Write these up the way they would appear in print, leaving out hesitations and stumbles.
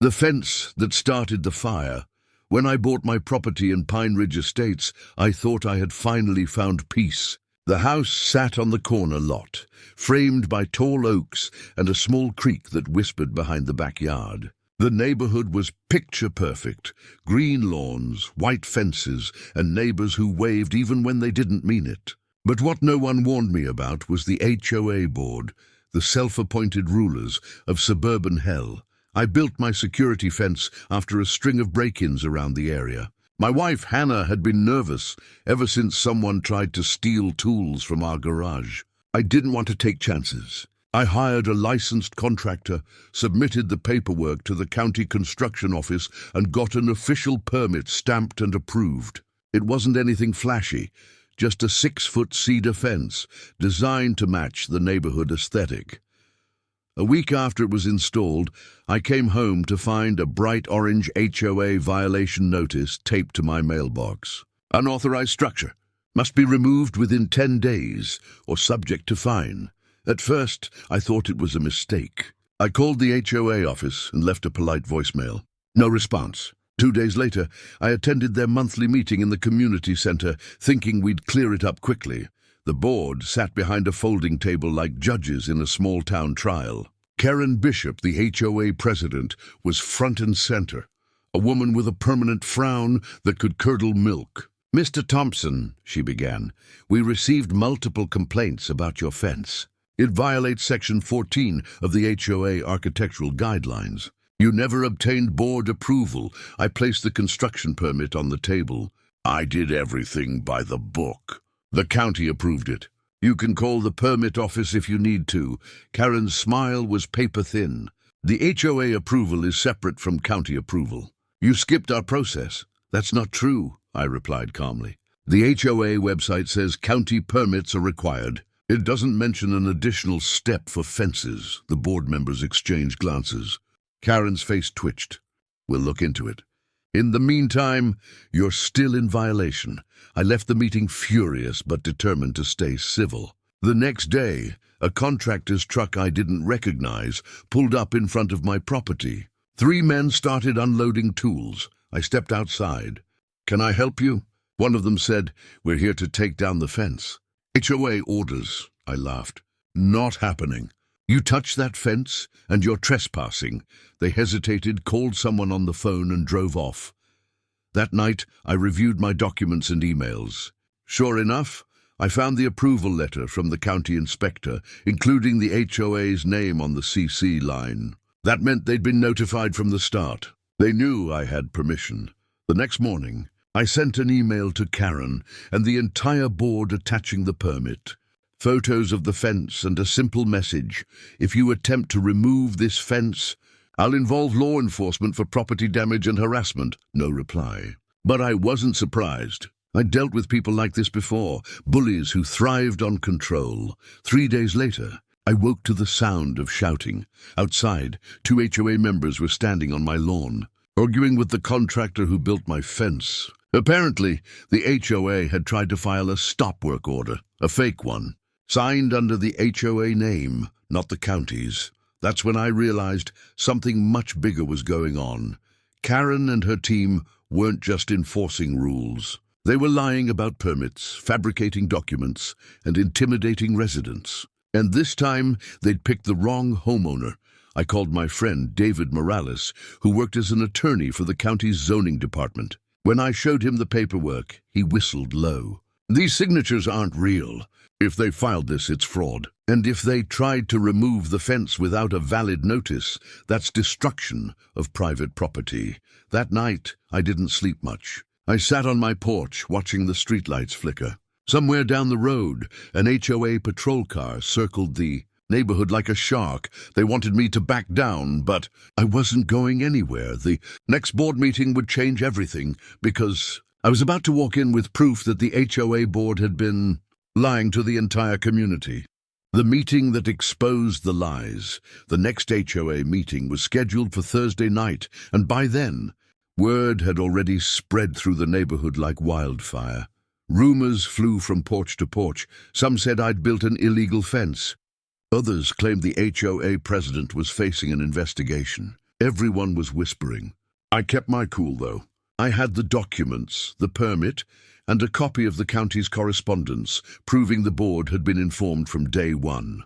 The fence that started the fire. When I bought my property in Pine Ridge Estates, I thought I had finally found peace. The house sat on the corner lot, framed by tall oaks and a small creek that whispered behind the backyard. The neighborhood was picture perfect. Green lawns, white fences, and neighbors who waved even when they didn't mean it. But what no one warned me about was the HOA board, the self-appointed rulers of suburban hell. I built my security fence after a string of break-ins around the area. My wife, Hannah, had been nervous ever since someone tried to steal tools from our garage. I didn't want to take chances. I hired a licensed contractor, submitted the paperwork to the county construction office, and got an official permit stamped and approved. It wasn't anything flashy, just a 6-foot cedar fence designed to match the neighborhood aesthetic. A week after it was installed, I came home to find a bright orange HOA violation notice taped to my mailbox. Unauthorized structure. Must be removed within 10 days or subject to fine. At first, I thought it was a mistake. I called the HOA office and left a polite voicemail. No response. 2 days later, I attended their monthly meeting in the community center, thinking we'd clear it up quickly. The board sat behind a folding table like judges in a small-town trial. Karen Bishop, the HOA President, was front and center, a woman with a permanent frown that could curdle milk. "Mr. Thompson," she began, "we received multiple complaints about your fence. It violates Section 14 of the HOA Architectural Guidelines. You never obtained board approval. I placed the construction permit on the table. I did everything by the book. The county approved it. You can call the permit office if you need to." Karen's smile was paper-thin. "The HOA approval is separate from county approval. You skipped our process." "That's not true," I replied calmly. "The HOA website says county permits are required. It doesn't mention an additional step for fences." The board members exchanged glances. Karen's face twitched. "We'll look into it. In the meantime, you're still in violation." I left the meeting furious but determined to stay civil. The next day, a contractor's truck I didn't recognize pulled up in front of my property. 3 men started unloading tools. I stepped outside. "Can I help you?" One of them said, "We're here to take down the fence." "HOA orders," I laughed. "Not happening. You touch that fence, and you're trespassing." They hesitated, called someone on the phone, and drove off. That night, I reviewed my documents and emails. Sure enough, I found the approval letter from the county inspector, including the HOA's name on the CC line. That meant they'd been notified from the start. They knew I had permission. The next morning, I sent an email to Karen and the entire board attaching the permit. Photos of the fence and a simple message: "If you attempt to remove this fence, I'll involve law enforcement for property damage and harassment." No reply. But I wasn't surprised. I'd dealt with people like this before, bullies who thrived on control. 3 days later, I woke to the sound of shouting. Outside, 2 HOA members were standing on my lawn, arguing with the contractor who built my fence. Apparently, the HOA had tried to file a stop work order, a fake one, signed under the HOA name, not the county's. That's when I realized something much bigger was going on. Karen and her team weren't just enforcing rules. They were lying about permits, fabricating documents, and intimidating residents. And this time, they'd picked the wrong homeowner. I called my friend David Morales, who worked as an attorney for the county's zoning department. When I showed him the paperwork, he whistled low. "These signatures aren't real. If they filed this, it's fraud. And if they tried to remove the fence without a valid notice, that's destruction of private property." That night, I didn't sleep much. I sat on my porch watching the streetlights flicker. Somewhere down the road, an HOA patrol car circled the neighborhood like a shark. They wanted me to back down, but I wasn't going anywhere. The next board meeting would change everything, because I was about to walk in with proof that the HOA board had been lying to the entire community. The meeting that exposed the lies. The next HOA meeting was scheduled for Thursday night, and by then, word had already spread through the neighborhood like wildfire. Rumors flew from porch to porch. Some said I'd built an illegal fence. Others claimed the HOA president was facing an investigation. Everyone was whispering. I kept my cool, though. I had the documents, the permit, and a copy of the county's correspondence, proving the board had been informed from day one.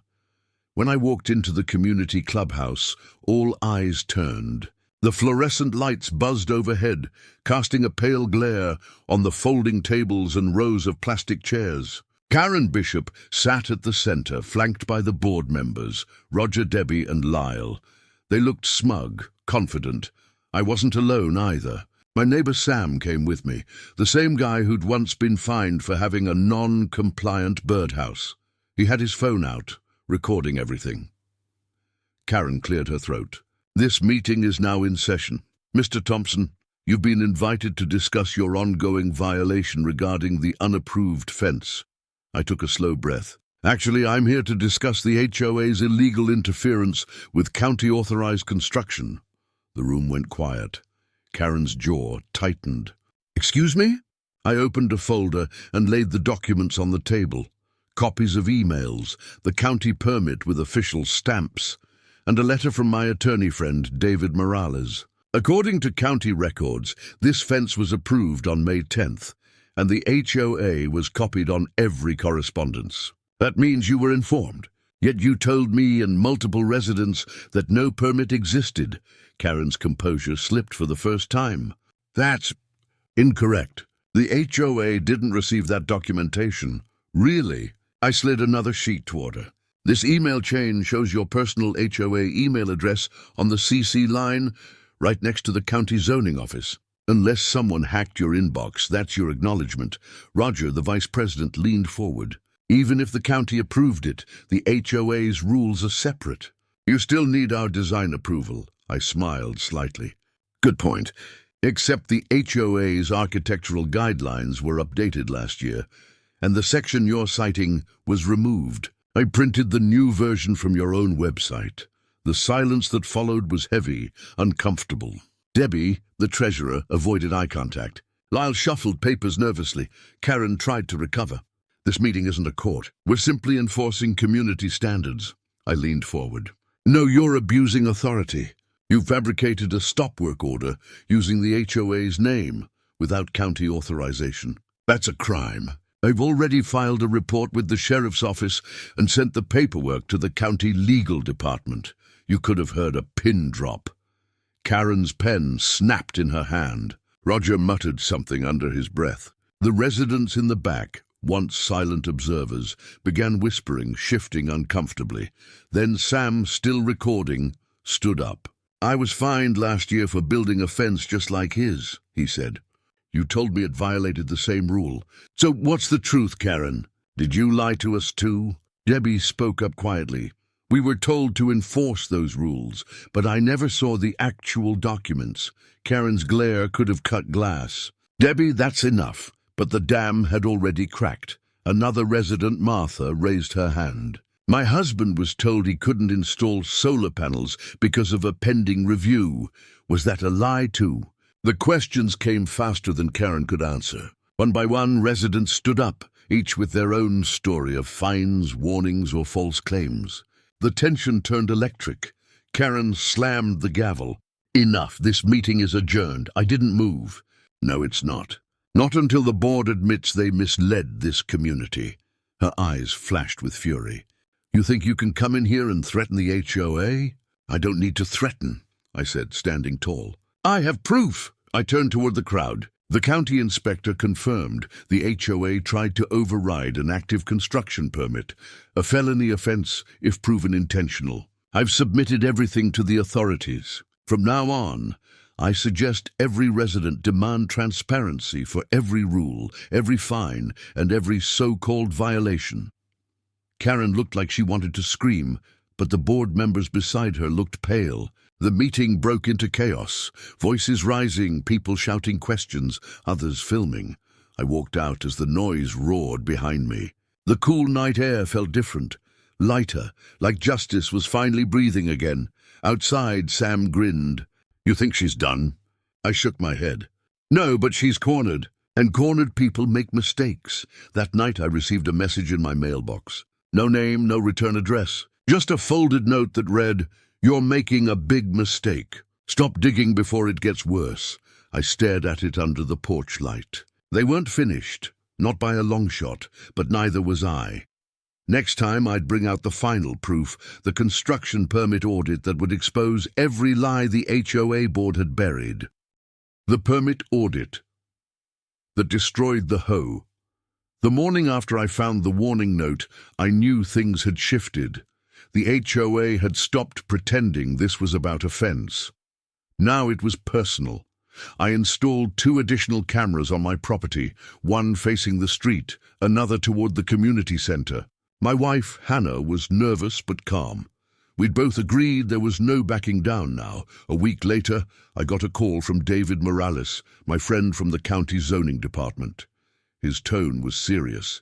When I walked into the community clubhouse, all eyes turned. The fluorescent lights buzzed overhead, casting a pale glare on the folding tables and rows of plastic chairs. Karen Bishop sat at the center, flanked by the board members, Roger, Debbie, and Lyle. They looked smug, confident. I wasn't alone either. My neighbor Sam came with me, the same guy who'd once been fined for having a non-compliant birdhouse. He had his phone out, recording everything. Karen cleared her throat. This meeting is now in session. Mr. Thompson, you've been invited to discuss your ongoing violation regarding the unapproved fence. I took a slow breath. Actually, I'm here to discuss the HOA's illegal interference with county-authorized construction. The room went quiet. Karen's jaw tightened. Excuse me? I opened a folder and laid the documents on the table. Copies of emails, the county permit with official stamps, and a letter from my attorney friend, David Morales. According to county records, this fence was approved on May 10th, and the HOA was copied on every correspondence. That means you were informed. Yet you told me and multiple residents that no permit existed. Karen's composure slipped for the first time. That's incorrect. The HOA didn't receive that documentation. Really? I slid another sheet toward her. This email chain shows your personal HOA email address on the CC line right next to the county zoning office. Unless someone hacked your inbox, that's your acknowledgement. Roger, the vice president, leaned forward. Even if the county approved it, the HOA's rules are separate. You still need our design approval. I smiled slightly. Good point. Except the HOA's architectural guidelines were updated last year, and the section you're citing was removed. I printed the new version from your own website. The silence that followed was heavy, uncomfortable. Debbie, the treasurer, avoided eye contact. Lyle shuffled papers nervously. Karen tried to recover. This meeting isn't a court. We're simply enforcing community standards. I leaned forward. No, you're abusing authority. You fabricated a stop work order using the HOA's name without county authorization. That's a crime. I've already filed a report with the sheriff's office and sent the paperwork to the county legal department. You could have heard a pin drop. Karen's pen snapped in her hand. Roger muttered something under his breath. The residents in the back, once silent observers, began whispering, shifting uncomfortably. Then Sam, still recording, stood up. I was fined last year for building a fence just like his, he said. You told me it violated the same rule. So what's the truth, Karen? Did you lie to us too? Debbie spoke up quietly. We were told to enforce those rules, but I never saw the actual documents. Karen's glare could have cut glass. Debbie, that's enough. But the dam had already cracked. Another resident, Martha, raised her hand. My husband was told he couldn't install solar panels because of a pending review. Was that a lie too? The questions came faster than Karen could answer. One by one, residents stood up, each with their own story of fines, warnings, or false claims. The tension turned electric. Karen slammed the gavel. Enough, this meeting is adjourned. I didn't move. No, it's not. Not until the board admits they misled this community. Her eyes flashed with fury. You think you can come in here and threaten the HOA? I don't need to threaten, I said, standing tall. I have proof. I turned toward the crowd. The county inspector confirmed the HOA tried to override an active construction permit, a felony offense if proven intentional. I've submitted everything to the authorities. From now on, I suggest every resident demand transparency for every rule, every fine, and every so-called violation. Karen looked like she wanted to scream, but the board members beside her looked pale. The meeting broke into chaos, voices rising, people shouting questions, others filming. I walked out as the noise roared behind me. The cool night air felt different, lighter, like justice was finally breathing again. Outside, Sam grinned. You think she's done? I shook my head. No, but she's cornered, and cornered people make mistakes. That night I received a message in my mailbox. No name, no return address. Just a folded note that read, "You're making a big mistake. Stop digging before it gets worse. I stared at it under the porch light. They weren't finished, not by a long shot, but neither was I. Next time I'd bring out the final proof, the construction permit audit that would expose every lie the HOA board had buried. The permit audit that destroyed the HOA. The morning after I found the warning note, I knew things had shifted. The HOA had stopped pretending this was about a fence. Now it was personal. I installed 2 additional cameras on my property, one facing the street, another toward the community center. My wife, Hannah, was nervous but calm. We'd both agreed there was no backing down now. A week later, I got a call from David Morales, my friend from the county zoning department. His tone was serious.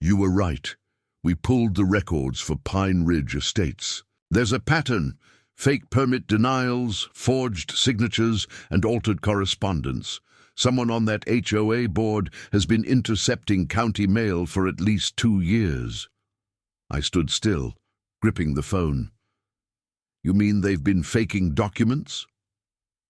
"You were right. We pulled the records for Pine Ridge Estates. There's a pattern. Fake permit denials, forged signatures, and altered correspondence. Someone on that HOA board has been intercepting county mail for at least 2 years. I stood still, gripping the phone. You mean they've been faking documents?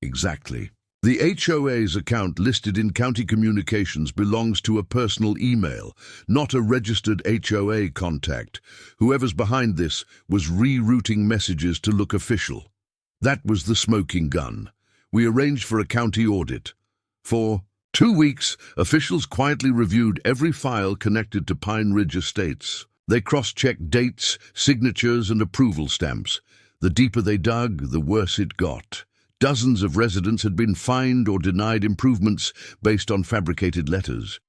Exactly. The HOA's account listed in county communications belongs to a personal email, not a registered HOA contact. Whoever's behind this was rerouting messages to look official. That was the smoking gun. We arranged for a county audit. For 2 weeks, officials quietly reviewed every file connected to Pine Ridge Estates. They cross-checked dates, signatures, and approval stamps. The deeper they dug, the worse it got. Dozens of residents had been fined or denied improvements based on fabricated letters.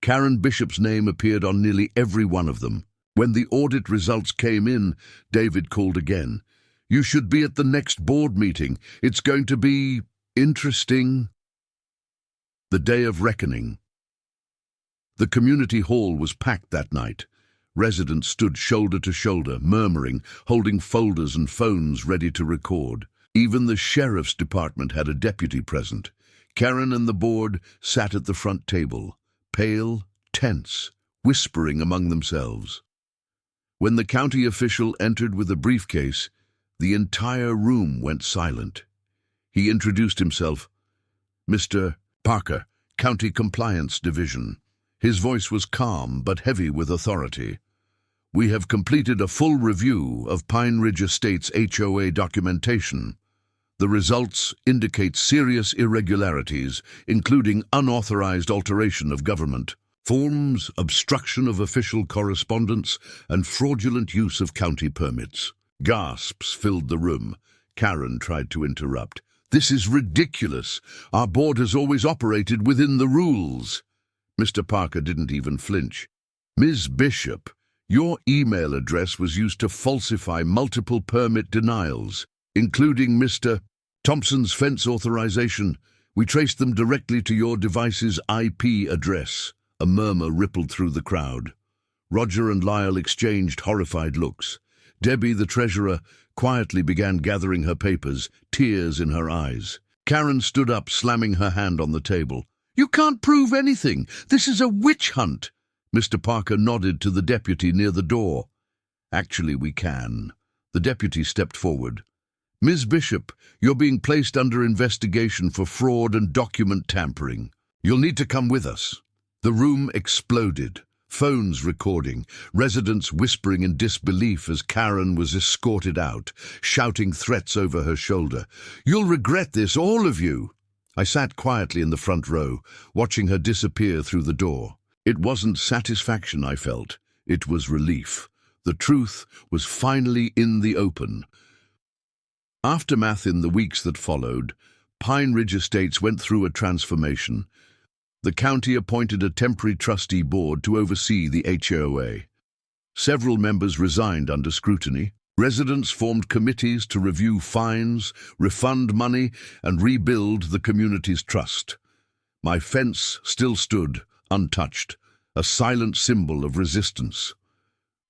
Karen Bishop's name appeared on nearly every one of them. When the audit results came in, David called again. "You should be at the next board meeting. It's going to be interesting." The day of reckoning. The community hall was packed that night. Residents stood shoulder to shoulder, murmuring, holding folders and phones ready to record. Even the sheriff's department had a deputy present. Karen and the board sat at the front table, pale, tense, whispering among themselves. When the county official entered with a briefcase, the entire room went silent. He introduced himself, "Mr. Parker, County Compliance Division." His voice was calm but heavy with authority. "We have completed a full review of Pine Ridge Estates HOA documentation. The results indicate serious irregularities, including unauthorized alteration of government forms, obstruction of official correspondence, and fraudulent use of county permits." Gasps filled the room. Karen tried to interrupt. "This is ridiculous. Our board has always operated within the rules." Mr. Parker didn't even flinch. "Ms. Bishop, your email address was used to falsify multiple permit denials, including Mr. Thompson's fence authorization. We traced them directly to your device's IP address." A murmur rippled through the crowd. Roger and Lyle exchanged horrified looks. Debbie, the treasurer, quietly began gathering her papers, tears in her eyes. Karen stood up, slamming her hand on the table. "You can't prove anything. This is a witch hunt." Mr. Parker nodded to the deputy near the door. "Actually, we can." The deputy stepped forward. "Ms. Bishop, you're being placed under investigation for fraud and document tampering. You'll need to come with us." The room exploded. Phones recording, residents whispering in disbelief as Karen was escorted out, shouting threats over her shoulder. "You'll regret this, all of you." I sat quietly in the front row, watching her disappear through the door. It wasn't satisfaction I felt, it was relief. The truth was finally in the open. Aftermath in the weeks that followed, Pine Ridge Estates went through a transformation. The county appointed a temporary trustee board to oversee the HOA. Several members resigned under scrutiny. Residents formed committees to review fines, refund money, and rebuild the community's trust. My fence still stood, untouched, a silent symbol of resistance.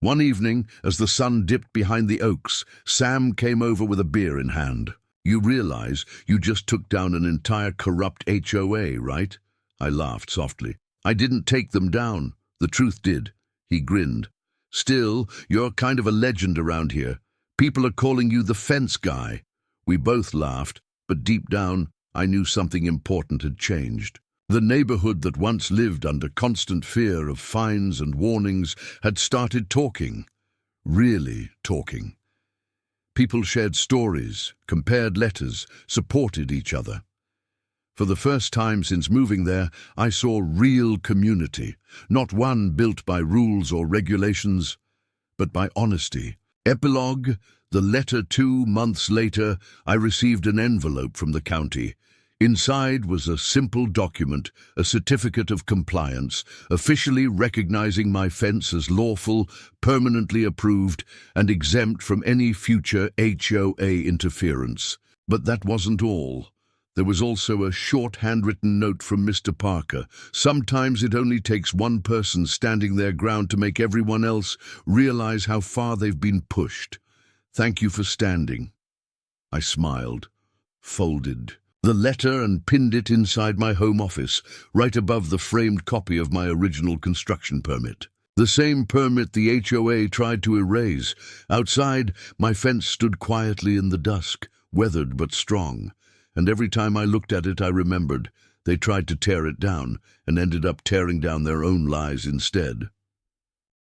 One evening, as the sun dipped behind the oaks, Sam came over with a beer in hand. "You realize you just took down an entire corrupt HOA, right?" I laughed softly. "I didn't take them down. The truth did." He grinned. "Still, you're kind of a legend around here. People are calling you the fence guy." We both laughed. But deep down, I knew something important had changed. The neighborhood that once lived under constant fear of fines and warnings had started talking. Really talking. People shared stories, compared letters, supported each other. For the first time since moving there, I saw real community, not one built by rules or regulations, but by honesty. Epilogue, the letter 2 months later, I received an envelope from the county. Inside was a simple document, a certificate of compliance, officially recognizing my fence as lawful, permanently approved, and exempt from any future HOA interference. But that wasn't all. There was also a short handwritten note from Mr. Parker. Sometimes it only takes one person standing their ground to make everyone else realize how far they've been pushed. Thank you for standing. I smiled, folded the letter and pinned it inside my home office, right above the framed copy of my original construction permit. The same permit the HOA tried to erase. Outside, my fence stood quietly in the dusk, weathered but strong. And every time I looked at it, I remembered. They tried to tear it down and ended up tearing down their own lies instead.